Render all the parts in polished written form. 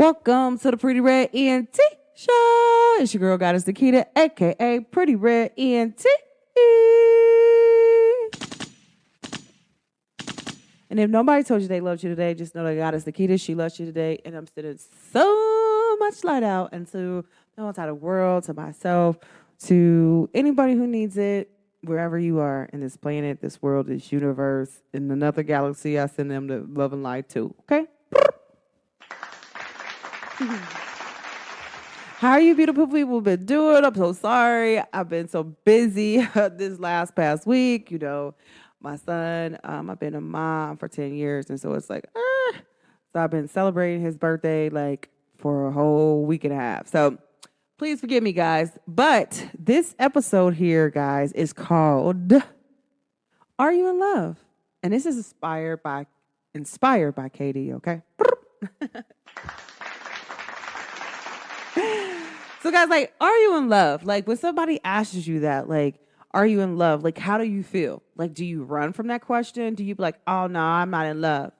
Welcome to the Pretty Red ENT Show. It's your girl Goddess Nikita, aka Pretty Red ENT. And if nobody told you they loved you today, just know that Goddess Nikita, she loves you today. And I'm sending so much light out into the entire world, to myself, to anybody who needs it, wherever you are in this planet, this world, this universe, in another galaxy. I send them the love and light too. Okay? How are you beautiful people been doing? I'm so sorry. I've been so busy this past week. You know, my son, I've been a mom for 10 years. And so it's like, so I've been celebrating his birthday like for a whole week and a half. So please forgive me, guys. But this episode here, guys, is called Are You in Love? And this is inspired by Katie, okay? So guys, like, are you in love? Like, when somebody asks you that, like, are you in love? Like, how do you feel? Like, do you run from that question? Do you be like, oh, no, I'm not in love?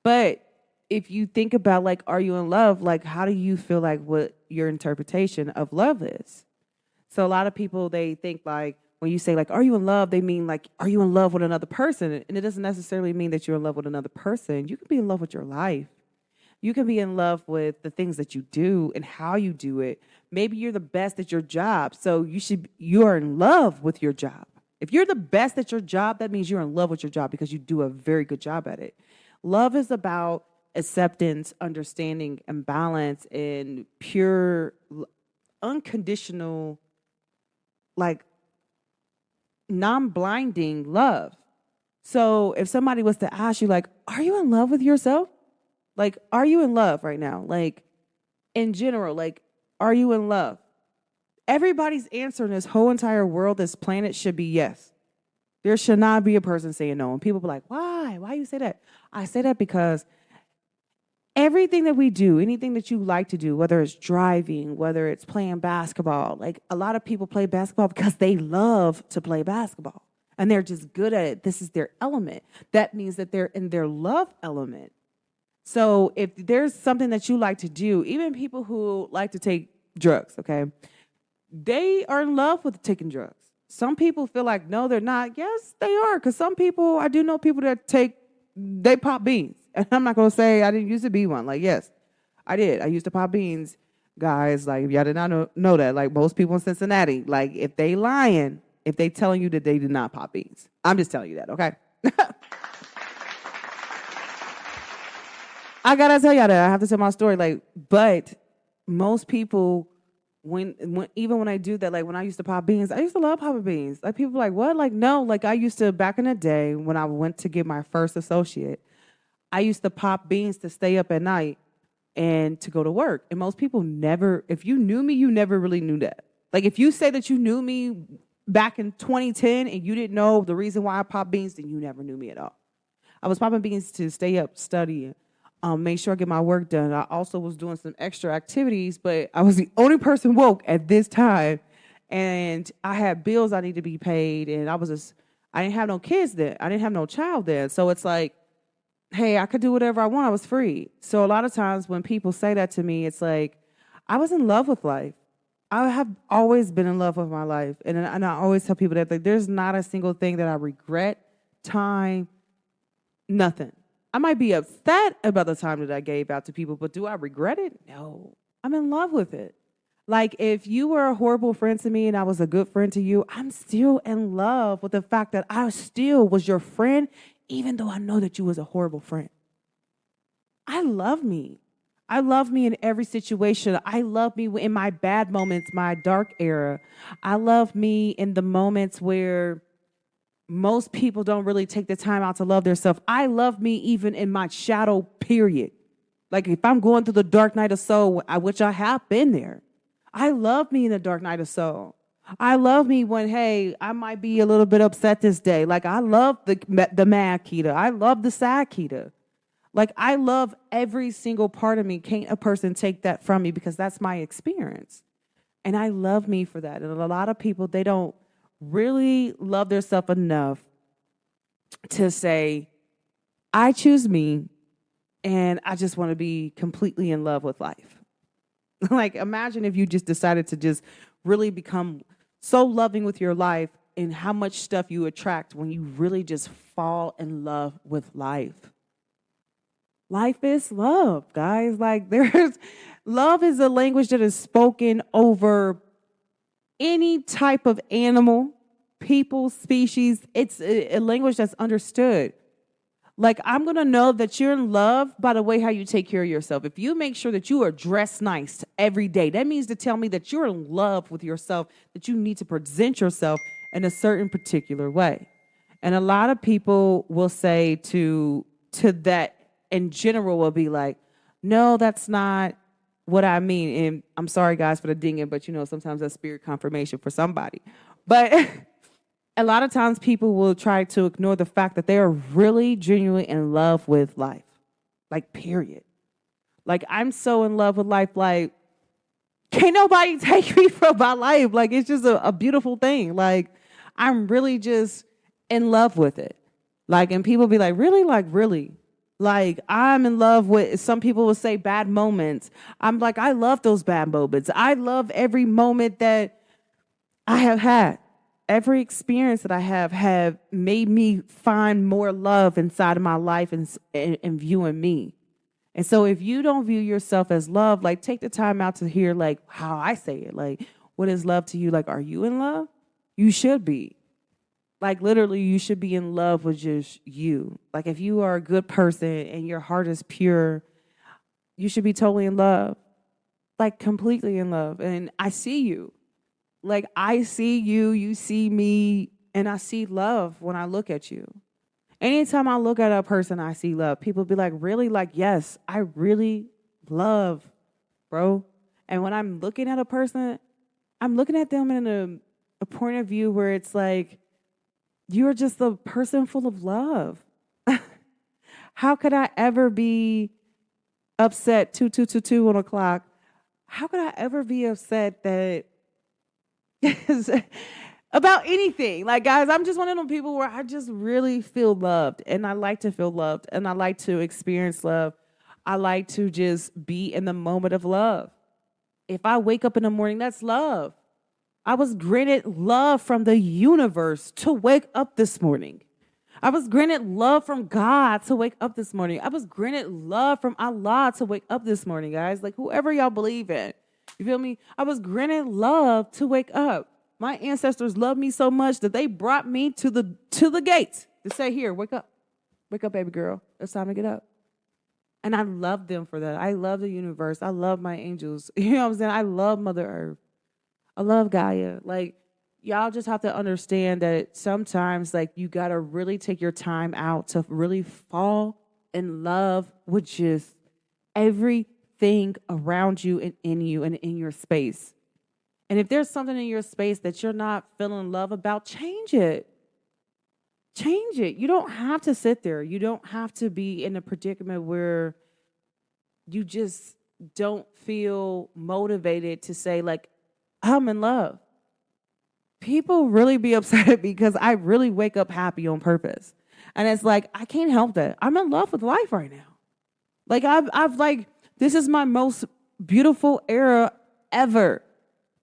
But if you think about, like, are you in love? Like, how do you feel like what your interpretation of love is? So a lot of people, they think, like, when you say, like, are you in love? They mean, like, are you in love with another person? And it doesn't necessarily mean that you're in love with another person. You can be in love with your life. You can be in love with the things that you do and how you do it. Maybe you're the best at your job, so you are in love with your job. If you're the best at your job, that means you're in love with your job because you do a very good job at it. Love is about acceptance, understanding, and balance, and pure, unconditional, like non-blinding love. So if somebody was to ask you, like, are you in love with yourself? Like, are you in love right now? Like, in general, like, are you in love? Everybody's answer in this whole entire world, this planet, should be yes. There should not be a person saying no. And people be like, why? Why you say that? I say that because everything that we do, anything that you like to do, whether it's driving, whether it's playing basketball, like a lot of people play basketball because they love to play basketball. And they're just good at it. This is their element. That means that they're in their love element. So if there's something that you like to do, even people who like to take drugs, okay, they are in love with taking drugs. Some people feel like, no, they're not. Yes, they are. Because some people, I do know people that they pop beans. And I'm not going to say I didn't used to be one. Like, yes, I did. I used to pop beans. Guys, like, if y'all did not know that, like most people in Cincinnati, like if they lying, if they telling you that they did not pop beans. I'm just telling you that, okay? I gotta tell y'all that. I have to tell my story. Like, but most people, even when I do that, like when I used to pop beans, I used to love popping beans. Like people are like, what? Like, no, like I used to back in the day when I went to get my first associate, I used to pop beans to stay up at night and to go to work. And most people never, if you knew me, you never really knew that. Like if you say that you knew me back in 2010 and you didn't know the reason why I popped beans, then you never knew me at all. I was popping beans to stay up, studying. Make sure I get my work done. I also was doing some extra activities, but I was the only person woke at this time. And I had bills I need to be paid. And I didn't have no kids then. I didn't have no child then. So it's like, hey, I could do whatever I want. I was free. So a lot of times when people say that to me, it's like, I was in love with life. I have always been in love with my life. And I always tell people that like, there's not a single thing that I regret, time, nothing. I might be upset about the time that I gave out to people, but do I regret it? No. I'm in love with it. Like, if you were a horrible friend to me and I was a good friend to you, I'm still in love with the fact that I still was your friend, even though I know that you was a horrible friend. I love me. I love me in every situation. I love me in my bad moments, my dark era. I love me in the moments where most people don't really take the time out to love themselves. I love me even in my shadow period. Like if I'm going through the dark night of soul, which I have been there, I love me in the dark night of soul. I love me when, hey, I might be a little bit upset this day. Like I love the mad Keita. I love the sad Keita. Like I love every single part of me. Can't a person take that from me because that's my experience. And I love me for that. And a lot of people, they don't really love themselves enough to say, I choose me and I just want to be completely in love with life. Like, imagine if you just decided to just really become so loving with your life and how much stuff you attract when you really just fall in love with life. Life is love, guys. Like, there's love is a language that is spoken over any type of animal, people, species. It's a language that's understood. Like, I'm going to know that you're in love by the way how you take care of yourself. If you make sure that you are dressed nice every day, that means to tell me that you're in love with yourself, that you need to present yourself in a certain particular way. And a lot of people will say to that in general will be like, no, that's not what I mean. And I'm sorry, guys, for the dinging, but sometimes that's spirit confirmation for somebody. But a lot of times people will try to ignore the fact that they are really genuinely in love with life. Like, period. Like, I'm so in love with life. Like, can't nobody take me from my life. Like, it's just a beautiful thing. Like, I'm really just in love with it. Like, and people be like, really? Like, really? Like, I'm in love with, some people will say bad moments. I'm like, I love those bad moments. I love every moment that I have had. Every experience that I have made me find more love inside of my life and viewing me. And so if you don't view yourself as love, like, take the time out to hear, like, how I say it. Like, what is love to you? Like, are you in love? You should be. Like, literally, you should be in love with just you. Like, if you are a good person and your heart is pure, you should be totally in love. Like, completely in love. And I see you. Like, I see you, you see me, and I see love when I look at you. Anytime I look at a person, I see love. People be like, really? Like, yes, I really love, bro. And when I'm looking at a person, I'm looking at them in a point of view where it's like, you're just a person full of love. How could I ever be upset 2 on a clock? How could I ever be upset that about anything? Like, guys, I'm just one of those people where I just really feel loved, and I like to feel loved, and I like to experience love. I like to just be in the moment of love. If I wake up in the morning, that's love. I was granted love from the universe to wake up this morning. I was granted love from God to wake up this morning. I was granted love from Allah to wake up this morning, guys. Like, whoever y'all believe in. You feel me? I was granted love to wake up. My ancestors loved me so much that they brought me to the gates to say, here, wake up. Wake up, baby girl. It's time to get up. And I love them for that. I love the universe. I love my angels. You know what I'm saying? I love Mother Earth. I love Gaia. Like, y'all just have to understand that sometimes, like, you got to really take your time out to really fall in love with just everything around you and in you and in your space. And if there's something in your space that you're not feeling love about, change it. Change it. You don't have to sit there. You don't have to be in a predicament where you just don't feel motivated to say, like, I'm in love. People really be upset because I really wake up happy on purpose. And it's like, I can't help that. I'm in love with life right now. Like, I've like, this is my most beautiful era ever.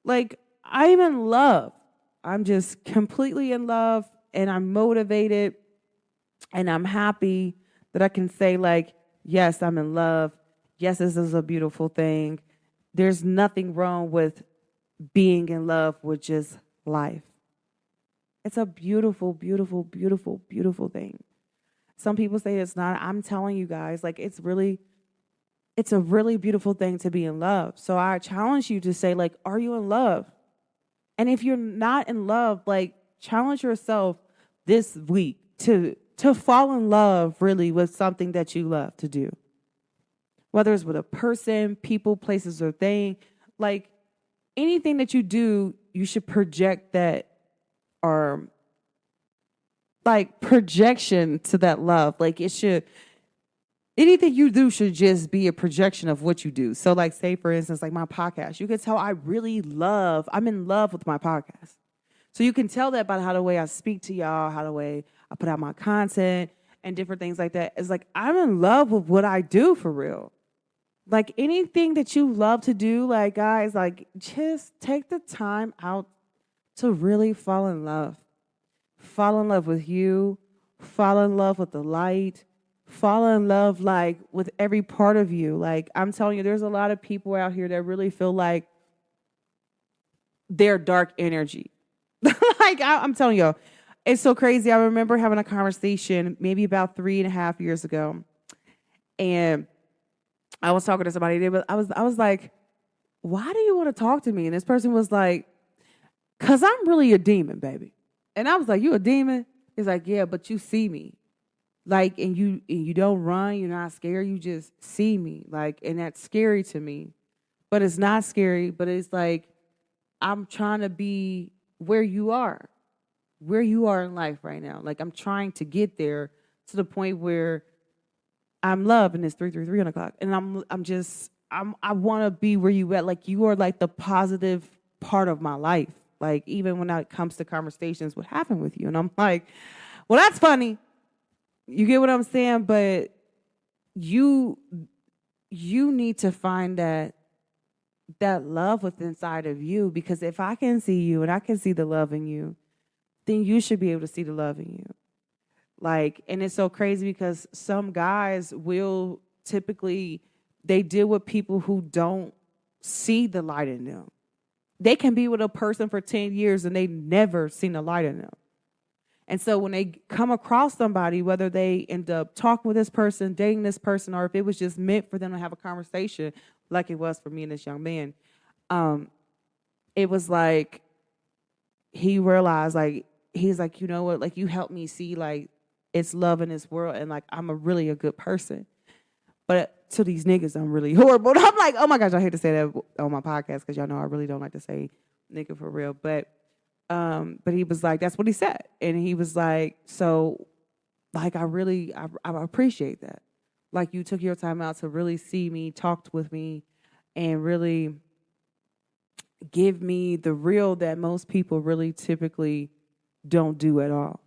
Like, I'm in love. I'm just completely in love, and I'm motivated, and I'm happy that I can say, like, yes, I'm in love. Yes, this is a beautiful thing. There's nothing wrong with being in love with just life. It's a beautiful, beautiful, beautiful, beautiful thing. Some people say it's not. I'm telling you guys, like, it's a really beautiful thing to be in love. So I challenge you to say, like, are you in love? And if you're not in love, like, challenge yourself this week to fall in love really with something that you love to do. Whether it's with a person, people, places, or thing, like, anything that you do, you should project that, or like projection to that love. Like, anything you do should just be a projection of what you do. So, like, say, for instance, like my podcast, you can tell I'm in love with my podcast. So you can tell that by how the way I speak to y'all, how the way I put out my content. and different things like that. It's like, I'm in love with what I do for real. Like anything that you love to do, like guys, like just take the time out to really fall in love. Fall in love with you, fall in love with the light, fall in love like with every part of you. Like I'm telling you, there's a lot of people out here that really feel like they're dark energy. Like I'm telling you, it's so crazy. I remember having a conversation maybe about 3.5 years ago, and I was talking to somebody there, but I was like, why do you want to talk to me? And this person was like, cause I'm really a demon, baby. And I was like, you a demon? He's like, yeah, but you see me. Like, and you don't run, you're not scared, you just see me. Like, and that's scary to me. But it's not scary, but it's like, I'm trying to be where you are in life right now. Like, I'm trying to get there to the point where I'm love, and it's 3:33 on the clock. And I want to be where you at. Like, you are like the positive part of my life. Like, even when it comes to conversations, what happened with you? And I'm like, well, that's funny. You get what I'm saying? But you need to find that love within inside of you, because if I can see you and I can see the love in you, then you should be able to see the love in you. Like, and it's so crazy because some guys will typically, they deal with people who don't see the light in them. They can be with a person for 10 years and they never seen the light in them. And so when they come across somebody, whether they end up talking with this person, dating this person, or if it was just meant for them to have a conversation, like it was for me and this young man, it was like he realized, like, he's like, you know what, like, you helped me see, like, it's love in this world, and, like, I'm really a good person. But to these niggas, I'm really horrible. And I'm like, oh, my gosh, I hate to say that on my podcast because y'all know I really don't like to say nigga for real. But he was like, that's what he said. And he was like, so, like, I appreciate that. Like, you took your time out to really see me, talked with me, and really give me the real that most people really typically don't do at all.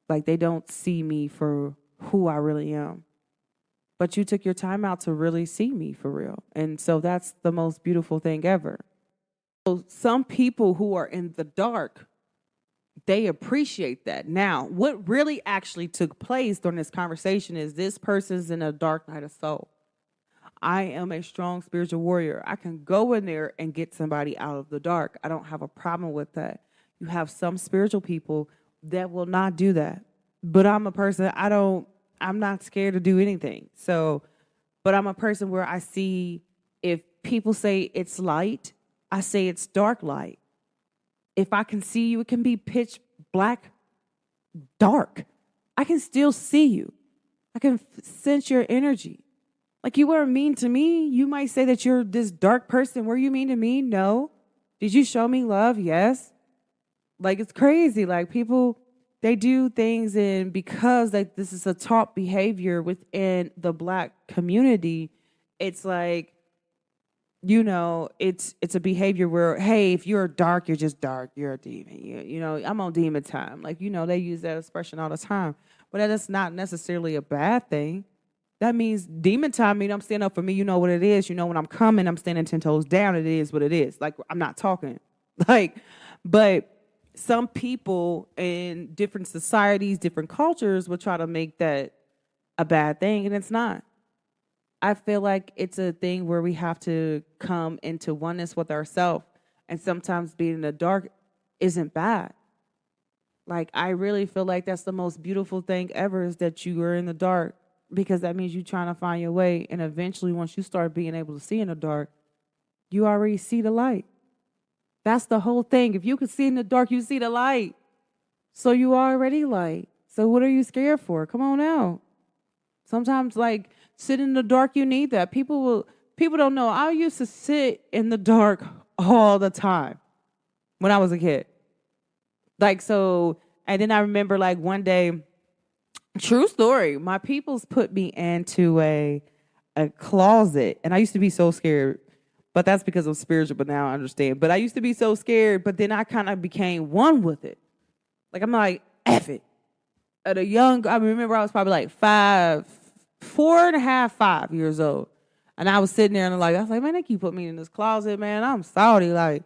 Like, they don't see me for who I really am. But you took your time out to really see me for real. And so that's the most beautiful thing ever. So some people who are in the dark, they appreciate that. Now, what really actually took place during this conversation is this person's in a dark night of soul. I am a strong spiritual warrior. I can go in there and get somebody out of the dark. I don't have a problem with that. You have some spiritual people that will not do that. But I'm a person, I'm not scared to do anything. So, but I'm a person where I see, if people say it's light, I say it's dark light. If I can see you, it can be pitch black, dark. I can still see you. I can sense your energy. Like, you weren't mean to me. You might say that you're this dark person. Were you mean to me? No. Did you show me love? Yes. Like, it's crazy. Like, people, they do things, and because like this is a taught behavior within the Black community, it's like, you know, it's a behavior where, hey, if you're dark, you're just dark. You're a demon. You know, I'm on demon time. Like, you know, they use that expression all the time. But that is not necessarily a bad thing. That means demon time means I'm standing up for me. You know what it is. You know, when I'm coming, I'm standing 10 toes down. It is what it is. Like, I'm not talking. Like, but some people in different societies, different cultures will try to make that a bad thing, and it's not. I feel like it's a thing where we have to come into oneness with ourselves, and sometimes being in the dark isn't bad. Like, I really feel like that's the most beautiful thing ever, is that you are in the dark, because that means you're trying to find your way, and eventually once you start being able to see in the dark, you already see the light. That's the whole thing. If you can see in the dark, you see the light. So you already light. So what are you scared for? Come on out. Sometimes, like, sit in the dark, you need that. People don't know. I used to sit in the dark all the time when I was a kid. Like, so, and then I remember, like, one day, true story, my peoples put me into a closet, and I used to be so scared. But that's because I'm spiritual, but now I understand. But I used to be so scared, but then I kind of became one with it. Like, I'm like, F it. At a young, I remember I was probably like 4.5, 5 years old. And I was sitting there and I was like, man, they keep putting me in this closet, man. I'm sorry. Like,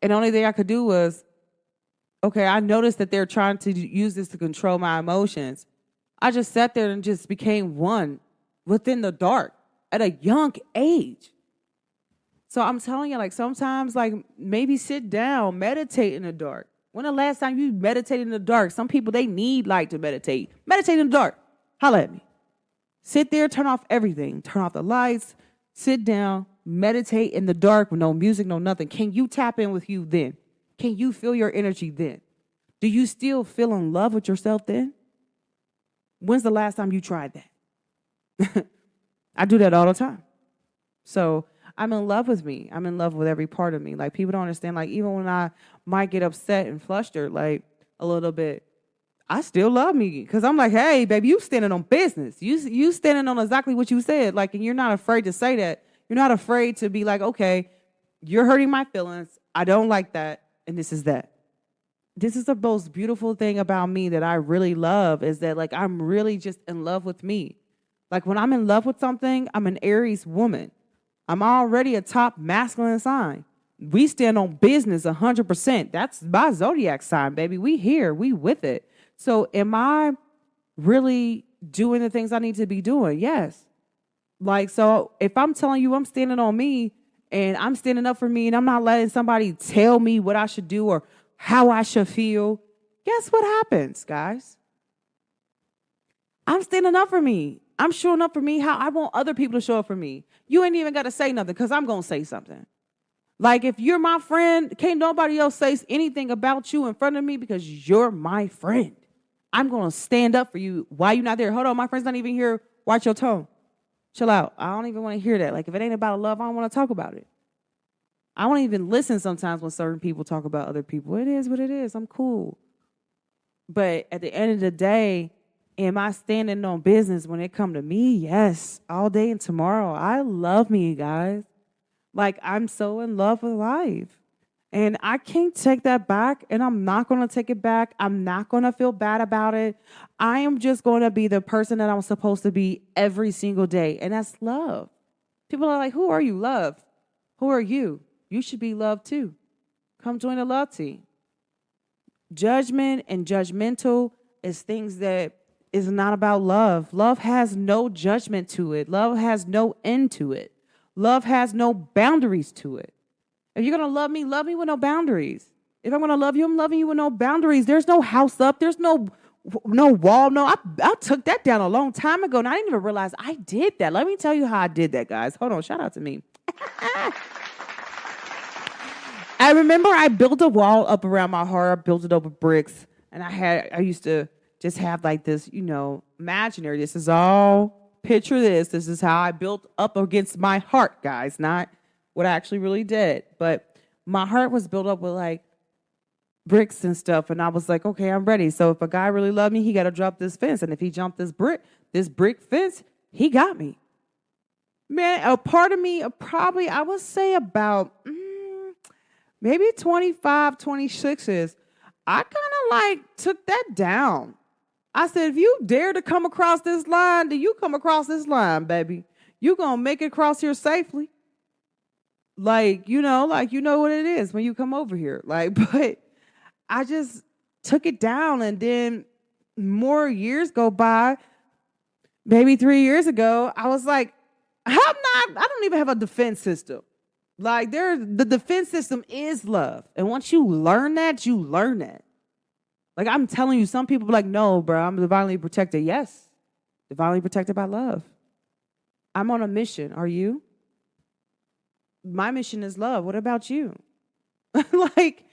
and the only thing I could do was, okay, I noticed that they're trying to use this to control my emotions. I just sat there and just became one within the dark at a young age. So I'm telling you, like, sometimes, like, maybe sit down, meditate in the dark. When the last time you meditated in the dark? Some people, they need light to meditate. Meditate in the dark. Holla at me. Sit there, turn off everything. Turn off the lights. Sit down, meditate in the dark with no music, no nothing. Can you tap in with you then? Can you feel your energy then? Do you still feel in love with yourself then? When's the last time you tried that? I do that all the time. So I'm in love with me. I'm in love with every part of me. Like, people don't understand, like, even when I might get upset and flustered, like, a little bit, I still love me. Because I'm like, hey, baby, you standing on business. You standing on exactly what you said. Like, and you're not afraid to say that. You're not afraid to be like, okay, you're hurting my feelings. I don't like that. And this is that. This is the most beautiful thing about me that I really love, is that, like, I'm really just in love with me. Like, when I'm in love with something, I'm an Aries woman. I'm already a top masculine sign. We stand on business 100%. That's my zodiac sign, baby. We here. We with it. So am I really doing the things I need to be doing? Yes. Like, so if I'm telling you I'm standing on me and I'm standing up for me and I'm not letting somebody tell me what I should do or how I should feel, guess what happens, guys? I'm standing up for me. I'm showing up for me how I want other people to show up for me. You ain't even got to say nothing because I'm going to say something. Like, if you're my friend, can't nobody else say anything about you in front of me because you're my friend. I'm going to stand up for you. Why you not there? Hold on, my friend's not even here. Watch your tone. Chill out. I don't even want to hear that. Like, if it ain't about love, I don't want to talk about it. I won't even listen sometimes when certain people talk about other people. It is what it is. I'm cool. But at the end of the day, am I standing on business when it come to me? Yes, all day and tomorrow. I love me, guys. Like, I'm so in love with life. And I can't take that back, and I'm not going to take it back. I'm not going to feel bad about it. I am just going to be the person that I'm supposed to be every single day, and that's love. People are like, who are you, love? Who are you? You should be loved too. Come join the love team. Judgment and judgmental is things that is not about love. Love has no judgment to it. Love has no end to it. Love has no boundaries to it. If you're going to love me with no boundaries. If I'm going to love you, I'm loving you with no boundaries. There's no house up. There's no wall. No, I took that down a long time ago, and I didn't even realize I did that. Let me tell you how I did that, guys. Hold on. Shout out to me. I remember I built a wall up around my heart. I built it over bricks, and I used to just have like this, imaginary. This is all, picture this. This is how I built up against my heart, guys. Not what I actually really did. But my heart was built up with like bricks and stuff. And I was like, okay, I'm ready. So if a guy really loved me, he got to drop this fence. And if he jumped this brick fence, he got me. Man, a part of me, probably, I would say about maybe 25, 26s, I kind of like took that down. I said, if you dare to come across this line, then you come across this line, baby. You going to make it across here safely. Like, you know what it is when you come over here. Like, but I just took it down, and then more years go by. Maybe 3 years ago, I was like, I don't even have a defense system. Like, the defense system is love. And once you learn that, you learn that. Like, I'm telling you, some people be like, no, bro, I'm divinely protected. Yes, divinely protected by love. I'm on a mission. Are you? My mission is love. What about you? Like,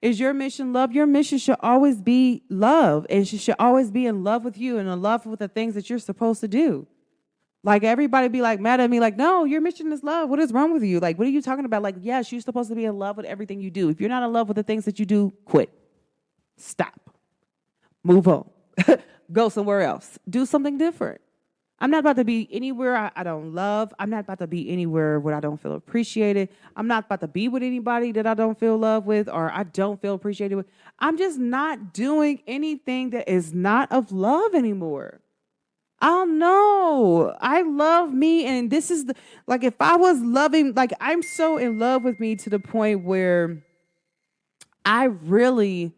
is your mission love? Your mission should always be love. And she should always be in love with you and in love with the things that you're supposed to do. Like, everybody be like mad at me, like, no, your mission is love. What is wrong with you? Like, what are you talking about? Like, yes, you're supposed to be in love with everything you do. If you're not in love with the things that you do, quit. Stop. Move on. Go somewhere else. Do something different. I'm not about to be anywhere I don't love. I'm not about to be anywhere where I don't feel appreciated. I'm not about to be with anybody that I don't feel love with or I don't feel appreciated with. I'm just not doing anything that is not of love anymore. I don't know. I love me, and this is the like if I was loving, like I'm so in love with me to the point where I really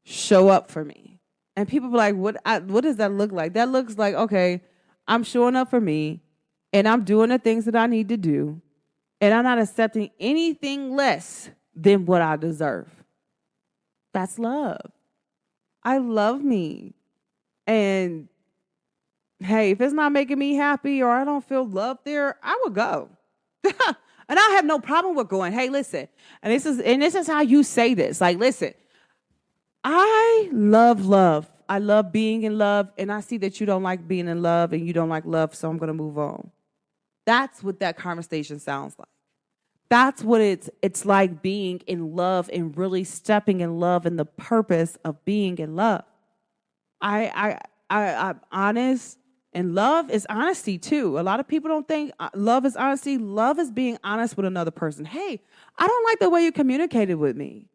show up for me. And people be like, what does that look like? That looks like, okay, I'm showing up for me and I'm doing the things that I need to do. And I'm not accepting anything less than what I deserve. That's love. I love me. And hey, if it's not making me happy or I don't feel love there, I would go. And I have no problem with going, hey, listen. And this is how you say this. Like, listen, I love love. I love being in love, and I see that you don't like being in love and you don't like love, so I'm going to move on. That's what that conversation sounds like. That's what it's like being in love and really stepping in love and the purpose of being in love. I'm honest, and love is honesty too. A lot of people don't think love is honesty. Love is being honest with another person. Hey, I don't like the way you communicated with me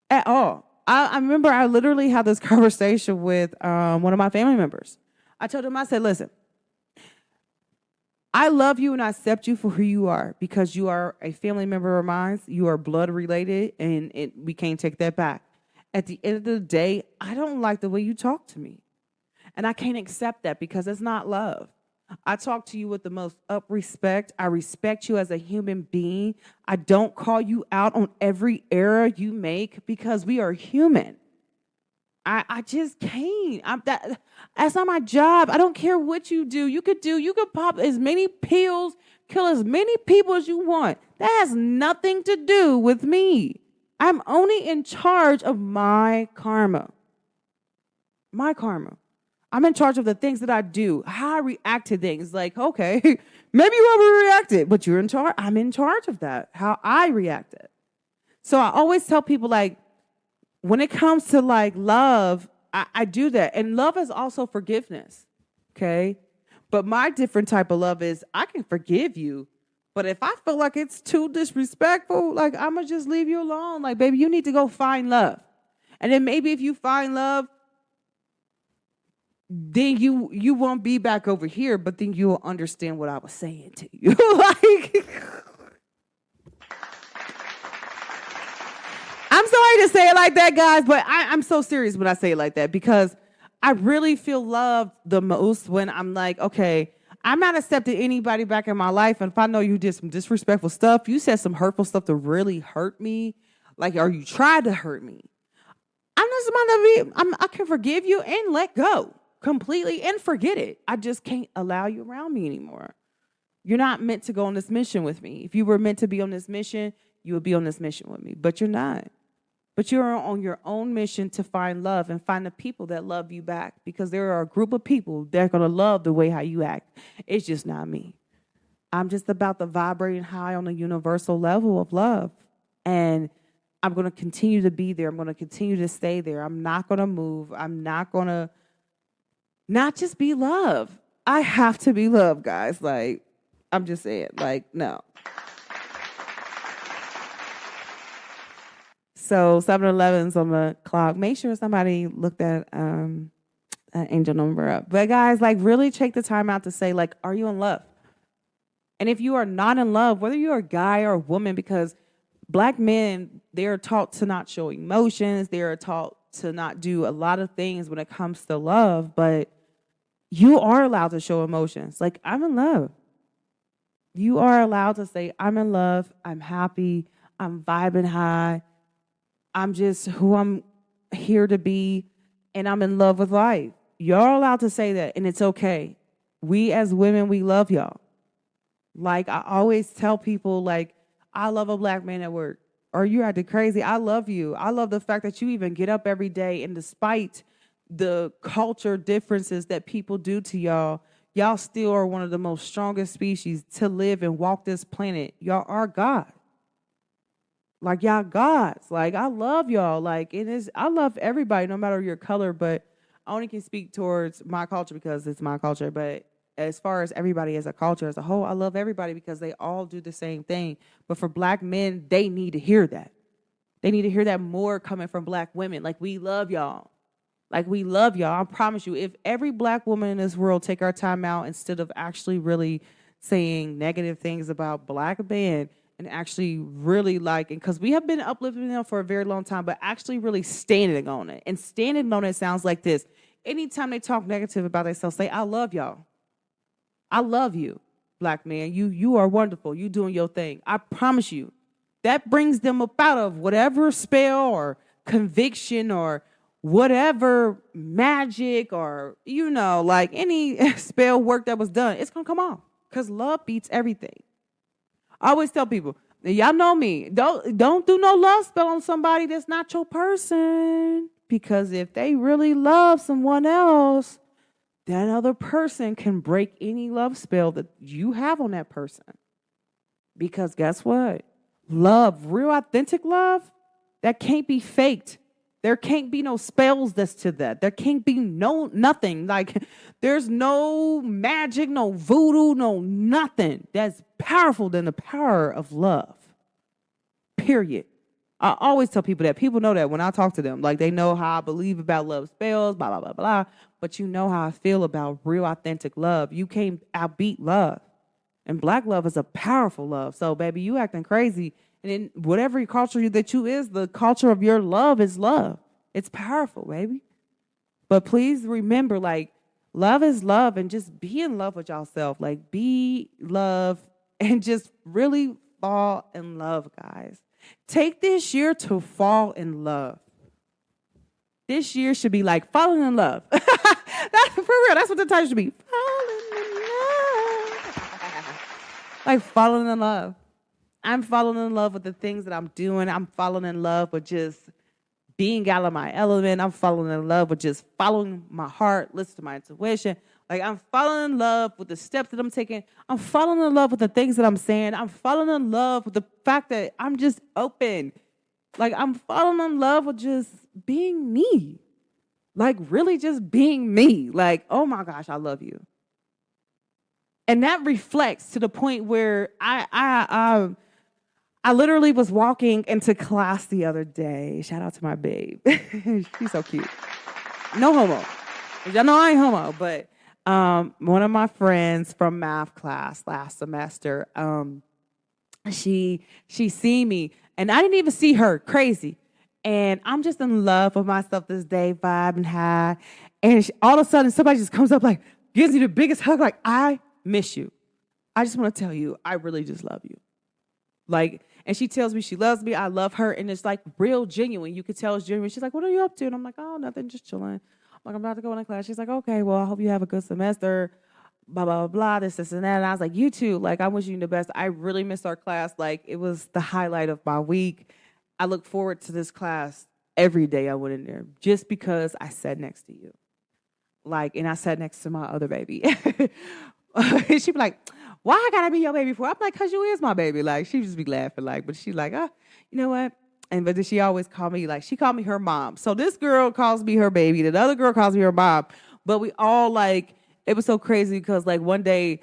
at all. I remember I literally had this conversation with one of my family members. I told him, I said, listen, I love you and I accept you for who you are because you are a family member of mine. You are blood related, and we can't take that back. At the end of the day, I don't like the way you talk to me. And I can't accept that because it's not love. I talk to you with the most respect. I respect you as a human being. I don't call you out on every error you make because we are human. I just can't. That's not my job. I don't care what you do. You could pop as many pills, kill as many people as you want. That has nothing to do with me. I'm only in charge of my karma. My karma. I'm in charge of the things that I do, how I react to things. Like, okay, maybe you overreacted, but you're in charge. I'm in charge of that, how I reacted. So I always tell people, like, when it comes to like love, I do that. And love is also forgiveness, okay? But my different type of love is I can forgive you, but if I feel like it's too disrespectful, like I'm going to just leave you alone. Like, baby, you need to go find love. And then maybe if you find love, then you won't be back over here, but then you'll understand what I was saying to you. Like, I'm sorry to say it like that, guys, but I'm so serious when I say it like that because I really feel loved the most when I'm like, okay, I'm not accepting anybody back in my life. And if I know you did some disrespectful stuff, you said some hurtful stuff to really hurt me, like, or you tried to hurt me, I'm just about to be, I can forgive you and let go completely and forget it. I just can't allow you around me anymore. You're not meant to go on this mission with me. If you were meant to be on this mission, you would be on this mission with me, but you're not. But you're on your own mission to find love and find the people that love you back because there are a group of people that are going to love the way how you act. It's just not me. I'm just about the vibrating high on a universal level of love. And I'm going to continue to be there. I'm going to continue to stay there. I'm not going to move. I'm not going to not just be love. I have to be love, guys. Like, I'm just saying, like, no. So 7-Eleven's on the clock. Make sure somebody looked that angel number up. But guys, like, really take the time out to say, like, are you in love? And if you are not in love, whether you're a guy or a woman, because Black men, they're taught to not show emotions. They're taught to not do a lot of things when it comes to love. But you are allowed to show emotions. Like, I'm in love. You are allowed to say, I'm in love. I'm happy. I'm vibing high. I'm just who I'm here to be, and I'm in love with life. Y'all allowed to say that, and it's okay. We as women, we love y'all. Like, I always tell people, like, I love a Black man at work. Or you acting crazy. I love you. I love the fact that you even get up every day, and despite the culture differences that people do to y'all, y'all still are one of the most strongest species to live and walk this planet. Y'all are God. Like, y'all gods. Like, I love y'all. Like, I love everybody, no matter your color, but I only can speak towards my culture because it's my culture, but as far as everybody as a culture as a whole, I love everybody because they all do the same thing. But for black men, they need to hear that. They need to hear that more coming from black women. Like, we love y'all. Like, we love y'all. I promise you, if every black woman in this world take our time out instead of actually really saying negative things about black men and actually really like, and because we have been uplifting them for a very long time, but actually really standing on it. And standing on it sounds like this. Anytime they talk negative about themselves, say, I love y'all. I love you, black man. You are wonderful. You doing your thing. I promise you. That brings them up out of whatever spell or conviction or whatever magic or, like any spell work that was done. It's going to come off because love beats everything. I always tell people, y'all know me, don't do no love spell on somebody that's not your person, because if they really love someone else, that other person can break any love spell that you have on that person. Because guess what? Love, real authentic love, that can't be faked. There can't be no spells that's to that. There can't be nothing. Like, there's no magic, no voodoo, no nothing that's powerful than the power of love. Period. I always tell people that. People know that when I talk to them. Like, they know how I believe about love spells, blah, blah, blah, blah. But you know how I feel about real authentic love. You can't outbeat love. And black love is a powerful love. So, baby, you acting crazy. And in whatever culture that you is, the culture of your love is love. It's powerful, baby. But please remember, like, love is love, and just be in love with yourself. Like, be love and just really fall in love, guys. Take this year to fall in love. This year should be like falling in love. That's for real. That's what the title should be. Falling in love. Like, falling in love. I'm falling in love with the things that I'm doing. I'm falling in love with just being out of my element. I'm falling in love with just following my heart, listen to my intuition. Like, I'm falling in love with the steps that I'm taking. I'm falling in love with the things that I'm saying. I'm falling in love with the fact that I'm just open. Like, I'm falling in love with just being me. Like, really just being me. Like, oh my gosh, I love you. And that reflects to the point where I literally was walking into class the other day. Shout out to my babe. She's so cute. No homo. Y'all know I ain't homo, but one of my friends from math class last semester, she seen me, and I didn't even see her. Crazy. And I'm just in love with myself this day, vibing high. And all of a sudden, somebody just comes up, like, gives you the biggest hug, like, I miss you. I just want to tell you, I really just love you. Like, and she tells me she loves me. I love her. And it's like real genuine. You could tell it's genuine. She's like, what are you up to? And I'm like, oh, nothing, just chilling. I'm like, I'm about to go into class. She's like, okay, well, I hope you have a good semester. Blah, blah, blah, blah, this, and that. And I was like, you too. Like, I wish you the best. I really missed our class. Like, it was the highlight of my week. I look forward to this class every day I went in there just because I sat next to you. Like, and I sat next to my other baby. She'd be like, why I gotta be your baby for? I'm like, cause you is my baby. Like, she'd just be laughing, like, but she's like, you know what? But then she always called me, like, she called me her mom. So this girl calls me her baby. The other girl calls me her mom. But we all, like, it was so crazy because, like, one day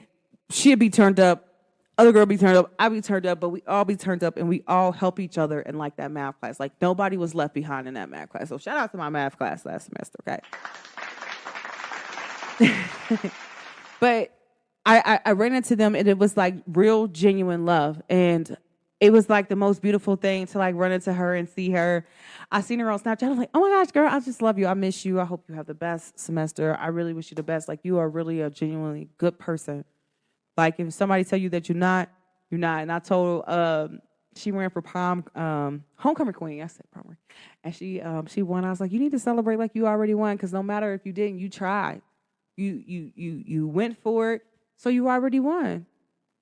she'd be turned up, other girl be turned up, I'd be turned up, but we all be turned up, and we all help each other in, like, that math class. Like, nobody was left behind in that math class. So shout out to my math class last semester, okay? But I ran into them, and it was like real genuine love. And it was like the most beautiful thing to like run into her and see her. I seen her on Snapchat. I was like, oh my gosh, girl, I just love you. I miss you. I hope you have the best semester. I really wish you the best. Like, you are really a genuinely good person. Like, if somebody tell you that you're not, you're not. And I told she ran for prom, homecoming queen. I said prom. And she won. I was like, you need to celebrate like you already won, because no matter if you didn't, you tried. You went for it. So you already won.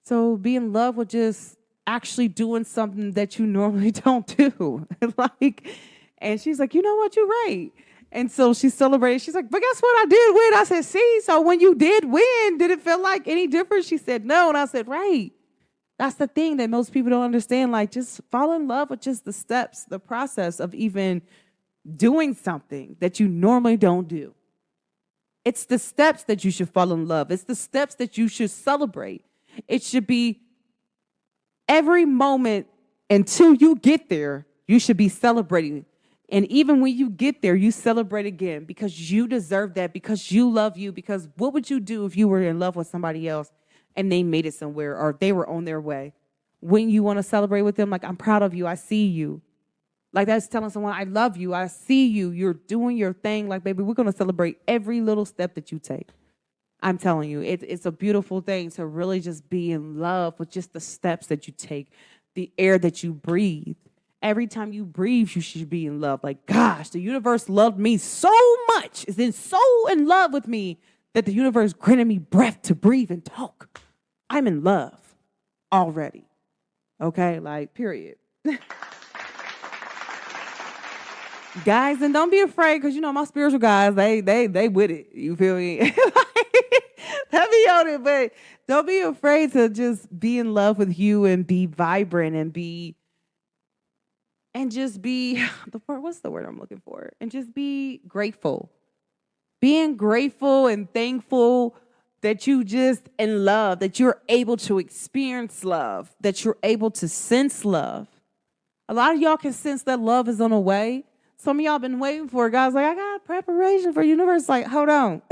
So be in love with just actually doing something that you normally don't do. Like, and she's like, you know what, you're right. And so she celebrated. She's like, but guess what, I did win. I said, see, so when you did win, did it feel like any different? She said, no. And I said, right. That's the thing that most people don't understand. Like, just fall in love with just the steps, the process of even doing something that you normally don't do. It's the steps that you should fall in love. It's the steps that you should celebrate. It should be every moment until you get there, you should be celebrating. And even when you get there, you celebrate again because you deserve that, because you love you. Because what would you do if you were in love with somebody else and they made it somewhere or they were on their way? When you want to celebrate with them, like, I'm proud of you, I see you. Like, that's telling someone, I love you, I see you, you're doing your thing. Like, baby, we're going to celebrate every little step that you take. I'm telling you, it's a beautiful thing to really just be in love with just the steps that you take, the air that you breathe. Every time you breathe, you should be in love. Like, gosh, the universe loved me so much, is so in love with me that the universe granted me breath to breathe and talk. I'm in love already. Okay, like, period. Guys, and don't be afraid, because my spiritual guys, they with it. You feel me? Heavy on it, but don't be afraid to just be in love with you and be vibrant and just be what's the word I'm looking for? And just be grateful. Being grateful and thankful that you just in love, that you're able to experience love, that you're able to sense love. A lot of y'all can sense that love is on the way. Some of y'all been waiting for it. God's like, I got preparation for universe. Like, hold on.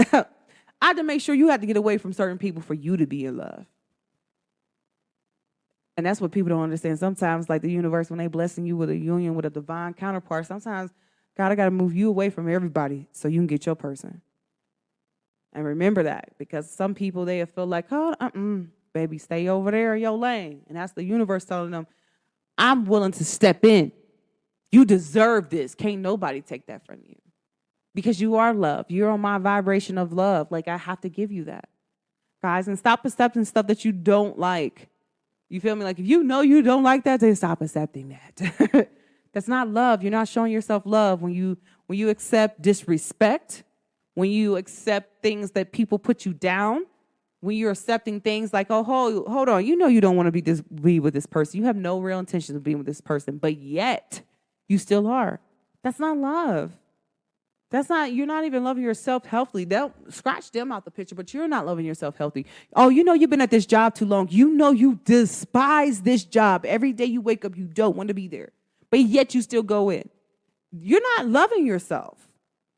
I had to make sure you had to get away from certain people for you to be in love. And that's what people don't understand. Sometimes, like the universe, when they blessing you with a union with a divine counterpart, sometimes God, I got to move you away from everybody so you can get your person. And remember that, because some people, they feel like, oh, baby, stay over there in your lane. And that's the universe telling them, I'm willing to step in. You deserve this. Can't nobody take that from you. Because you are love. You're on my vibration of love. Like, I have to give you that. Guys, and stop accepting stuff that you don't like. You feel me? Like, if you know you don't like that, then stop accepting that. That's not love. You're not showing yourself love when you accept disrespect, when you accept things that people put you down, when you're accepting things like, oh, hold on, you know you don't want to be with this person. You have no real intention of being with this person, but yet you still are. That's not love. You're not even loving yourself healthily. They'll scratch them out the picture, but you're not loving yourself healthy. Oh, you know you've been at this job too long. You know you despise this job. Every day you wake up, you don't want to be there, but yet you still go in. You're not loving yourself.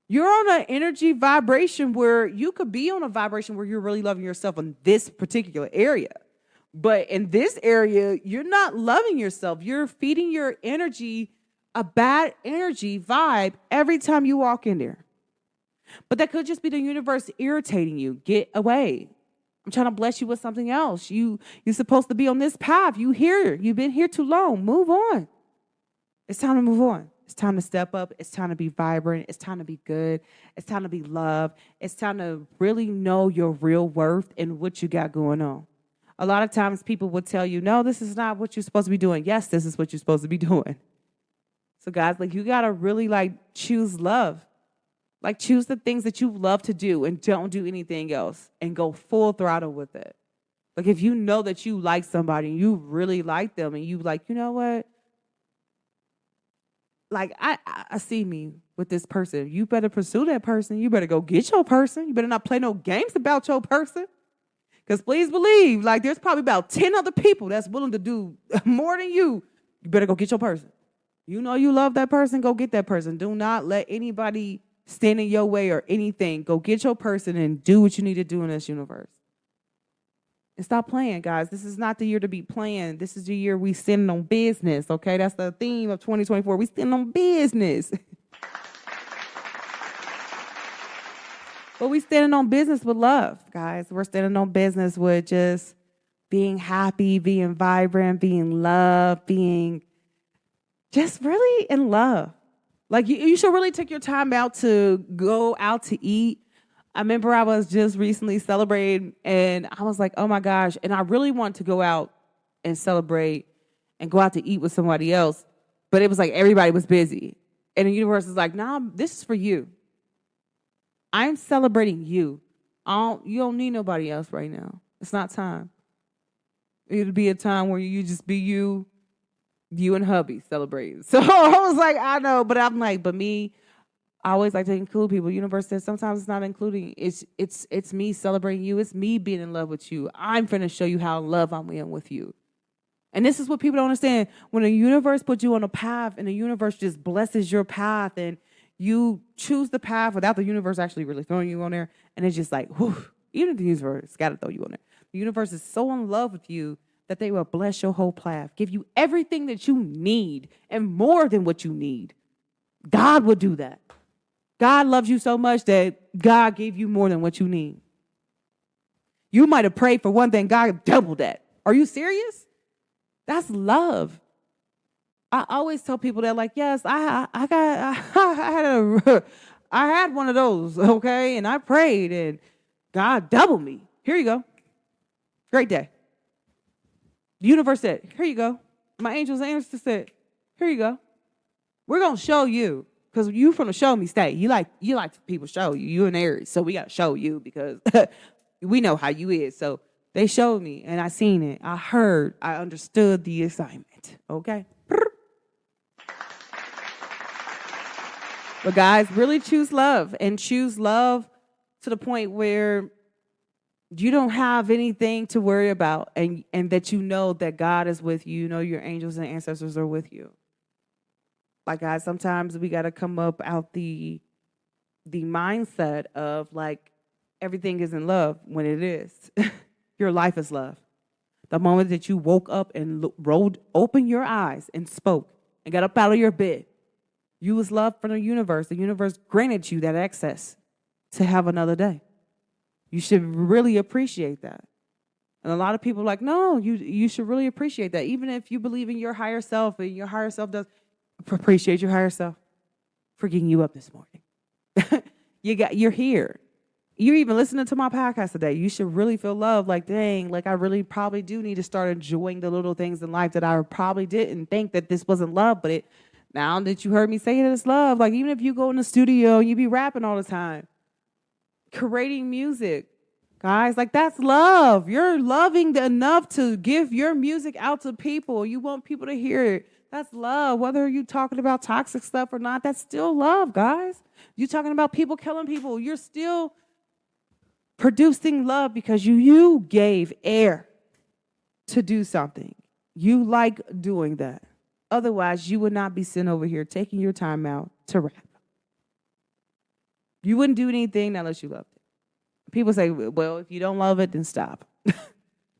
You're on an energy vibration where you could be on a vibration where you're really loving yourself in this particular area. But in this area, you're not loving yourself. You're feeding your energy a bad energy vibe every time you walk in there. But that could just be the universe irritating you. Get away. I'm trying to bless you with something else. You're supposed to be on this path. You've been here too long. Move on. It's time to move on. It's time to step up. It's time to be vibrant. It's time to be good. It's time to be loved. It's time to really know your real worth and what you got going on. A lot of times people will tell you, no, this is not what you're supposed to be doing. Yes, this is what you're supposed to be doing. So guys, like, you got to really choose love. Like, choose the things that you love to do and don't do anything else and go full throttle with it. Like, if you know that you like somebody and you really like them and you like, you know what? Like, I see me with this person. You better pursue that person. You better go get your person. You better not play no games about your person. Because please believe, like, there's probably about 10 other people that's willing to do more than you. You better go get your person. You know you love that person, go get that person. Do not let anybody stand in your way or anything. Go get your person and do what you need to do in this universe. And stop playing, guys. This is not the year to be playing. This is the year we standing on business, okay? That's the theme of 2024. We standing on business. But we standing on business with love, guys. We're standing on business with just being happy, being vibrant, being loved, being just really in love. Like, you should really take your time out to go out to eat. I remember I was just recently celebrating, and I was like, oh my gosh. And I really want to go out and celebrate and go out to eat with somebody else. But it was like everybody was busy. And the universe is like, nah, this is for you. I'm celebrating you. You don't need nobody else right now. It's not time. It'll be a time where you just be you and hubby celebrating. So I was like, I know, but I'm like, but me, I always like to include people. Universe says sometimes it's not including. It's me celebrating you. It's me being in love with you. I'm finna show you how in love I'm in with you. And this is what people don't understand. When the universe puts you on a path and the universe just blesses your path and you choose the path without the universe actually really throwing you on there, and it's just like, whew, even if the universe got to throw you on there. The universe is so in love with you that they will bless your whole path, give you everything that you need and more than what you need. God will do that. God loves you so much that God gave you more than what you need. You might have prayed for one thing, God doubled that. Are you serious? That's love. I always tell people that, like, yes, I had one of those, okay, and I prayed, and God doubled me. Here you go. Great day. The universe said, here you go. My angels and angels said, here you go. We're gonna show you, because you from the show me state. You like people show you. You an Aries, so we gotta show you because we know how you is. So they showed me, and I seen it. I heard. I understood the assignment. Okay. But guys, really choose love, and choose love to the point where you don't have anything to worry about, and that you know that God is with you. You know your angels and ancestors are with you. Like, guys, sometimes we got to come up out the mindset of, like, everything is in love when it is. Your life is love. The moment that you woke up and opened your eyes and spoke and got up out of your bed, you was loved from the universe. The universe granted you that access to have another day. You should really appreciate that. And a lot of people are like, no, you should really appreciate that. Even if you believe in your higher self and your higher self does, appreciate your higher self for getting you up this morning. You're here. You're even listening to my podcast today. You should really feel love. Like, dang, like I really probably do need to start enjoying the little things in life that I probably didn't think that this wasn't love. But now that you heard me say that it's love, like even if you go in the studio and you be rapping all the time, creating music, guys, like that's love. You're loving enough to give your music out to people. You want people to hear it. That's love. Whether you're talking about toxic stuff or not, that's still love, guys. You're talking about people killing people. You're still producing love because you gave air to do something. You like doing that. Otherwise, you would not be sitting over here taking your time out to rap. You wouldn't do anything unless you loved it. People say, well, if you don't love it, then stop.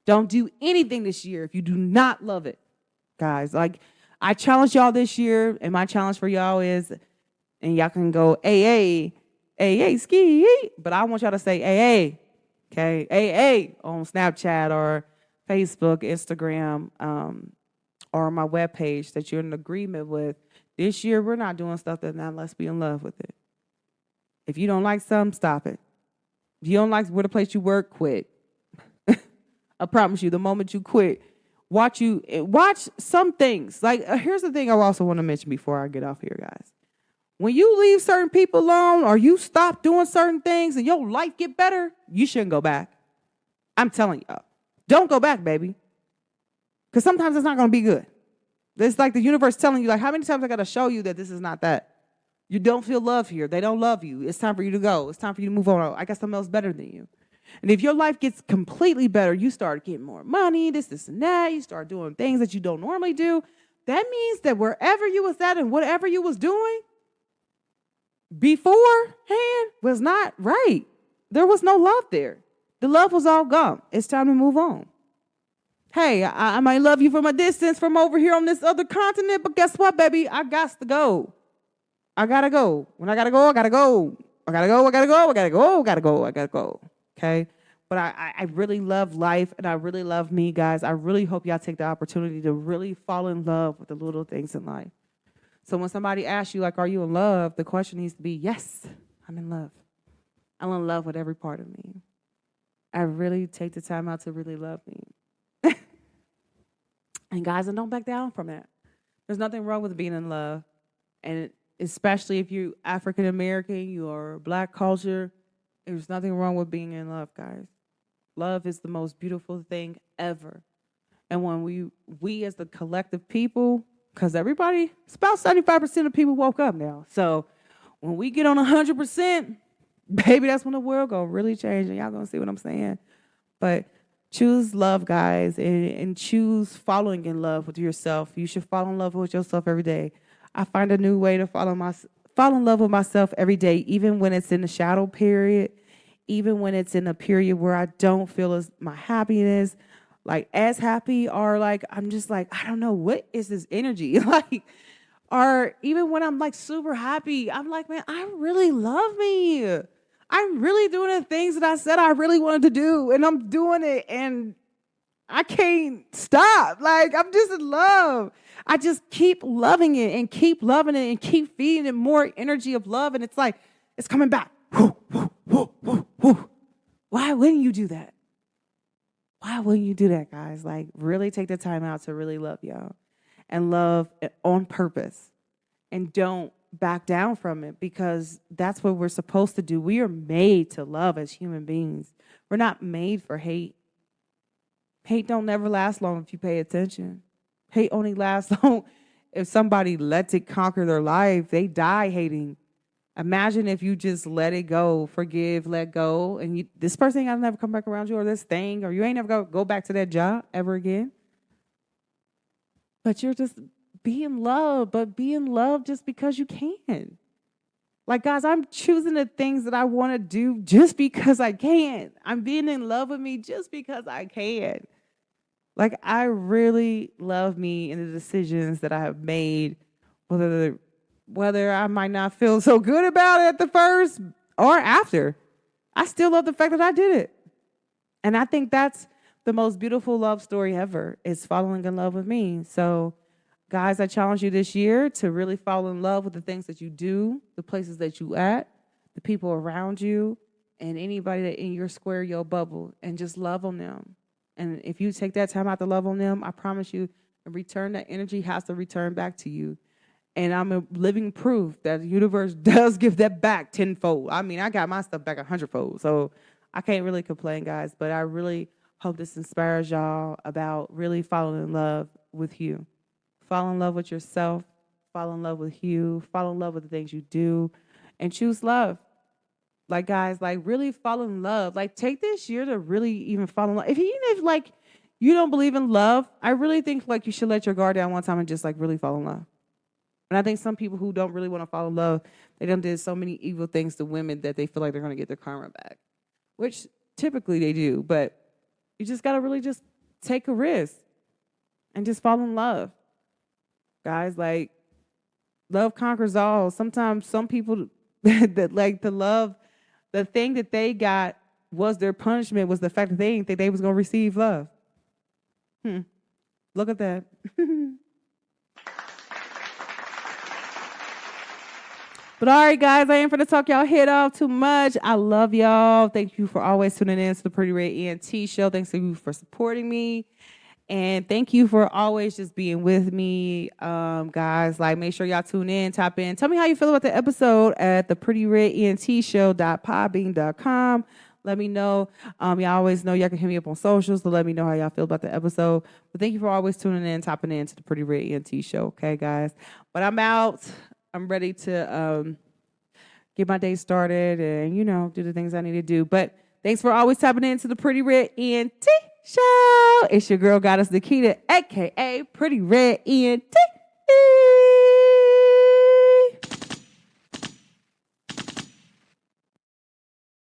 Don't do anything this year if you do not love it. Guys, like, I challenge y'all this year, and my challenge for y'all is, and y'all can go AA, ski, but I want y'all to say AA, okay? AA on Snapchat or Facebook, Instagram, or my webpage that you're in agreement with. This year, we're not doing stuff that not let's be in love with it. If you don't like something, stop it. If you don't like where the place you work, quit. I promise you, the moment you quit, watch some things. Like, here's the thing I also want to mention before I get off here, guys. When you leave certain people alone or you stop doing certain things and your life get better, you shouldn't go back. I'm telling y'all. Don't go back, baby. Because sometimes it's not going to be good. It's like the universe telling you, like, how many times I got to show you that this is not that? You don't feel love here. They don't love you. It's time for you to go. It's time for you to move on. I got something else better than you. And if your life gets completely better, you start getting more money, this, and that. You start doing things that you don't normally do. That means that wherever you was at and whatever you was doing beforehand was not right. There was no love there. The love was all gone. It's time to move on. Hey, I might love you from a distance from over here on this other continent, but guess what, baby? I got to go. I got to go. When I got to go, I got to go. I got to go, I got to go, I got to go, I got to go, I got to go. Okay? But I really love life, and I really love me, guys. I really hope y'all take the opportunity to really fall in love with the little things in life. So when somebody asks you, like, are you in love? The question needs to be, yes, I'm in love. I'm in love with every part of me. I really take the time out to really love me. And guys, and don't back down from that. There's nothing wrong with being in love. And especially if you're African American, you are Black culture, there's nothing wrong with being in love, guys. Love is the most beautiful thing ever. And when we as the collective people, because everybody, it's about 75% of people woke up now. So when we get on 100%, baby, that's when the world gonna really change, and y'all gonna see what I'm saying. But choose love, guys, and choose following in love with yourself. You should fall in love with yourself every day. I find a new way to fall in love with myself every day, even when it's in the shadow period, even when it's in a period where I don't feel as my happiness, like as happy, or like I'm just like, I don't know, what is this energy? Like, or even when I'm like super happy, I'm like, man, I really love me. I'm really doing the things that I said I really wanted to do, and I'm doing it, and I can't stop. Like, I'm just in love. I just keep loving it and keep loving it and keep feeding it more energy of love, and it's like, it's coming back. Woo, woo, woo, woo, woo. Why wouldn't you do that? Why wouldn't you do that, guys? Like, really take the time out to really love y'all and love on purpose, and don't back down from it, because that's what we're supposed to do. We are made to love as human beings. We're not made for hate. Hate don't never last long if you pay attention. Hate only lasts long if somebody lets it conquer their life. They die hating. Imagine if you just let it go, forgive, let go, and this person ain't gotta never come back around you, or this thing, or you ain't never gonna go back to that job ever again. But you're just being loved, but being loved just because you can. Like, guys, I'm choosing the things that I want to do just because I can. I'm being in love with me just because I can. Like, I really love me and the decisions that I have made, whether I might not feel so good about it at the first or after. I still love the fact that I did it. And I think that's the most beautiful love story ever, is falling in love with me. So, guys, I challenge you this year to really fall in love with the things that you do, the places that you at, the people around you, and anybody that in your square, your bubble, and just love on them. And if you take that time out to love on them, I promise you, in return, that energy has to return back to you. And I'm a living proof that the universe does give that back tenfold. I mean, I got my stuff back 100-fold. So I can't really complain, guys, but I really hope this inspires y'all about really falling in love with you. Fall in love with yourself, fall in love with you, fall in love with the things you do, and choose love. Like, guys, like, really fall in love. Like, take this year to really even fall in love. Even if like you don't believe in love, I really think like you should let your guard down one time and just like really fall in love. And I think some people who don't really want to fall in love, they done did so many evil things to women that they feel like they're going to get their karma back, which typically they do. But you just got to really just take a risk and just fall in love. Guys, like, love conquers all. Sometimes some people that like the love, the thing that they got was their punishment, was the fact that they didn't think they was going to receive love. Look at that. But all right, guys, I ain't finna talk y'all head off too much. I love y'all. Thank you for always tuning in to the Pretty Red ENT show. Thanks to you for supporting me. And thank you for always just being with me, guys. Like, make sure y'all tune in, tap in. Tell me how you feel about the episode at the prettyredentshow.podbean.com. Let me know. Y'all always know y'all can hit me up on socials to let me know how y'all feel about the episode. But thank you for always tuning in, tapping in to the Pretty Red ENT show. Okay, guys. But I'm out. I'm ready to get my day started and, do the things I need to do. But thanks for always tapping into the Pretty Red ENT show. It's your girl, Goddess Nikita, a.k.a. Pretty Red ENT.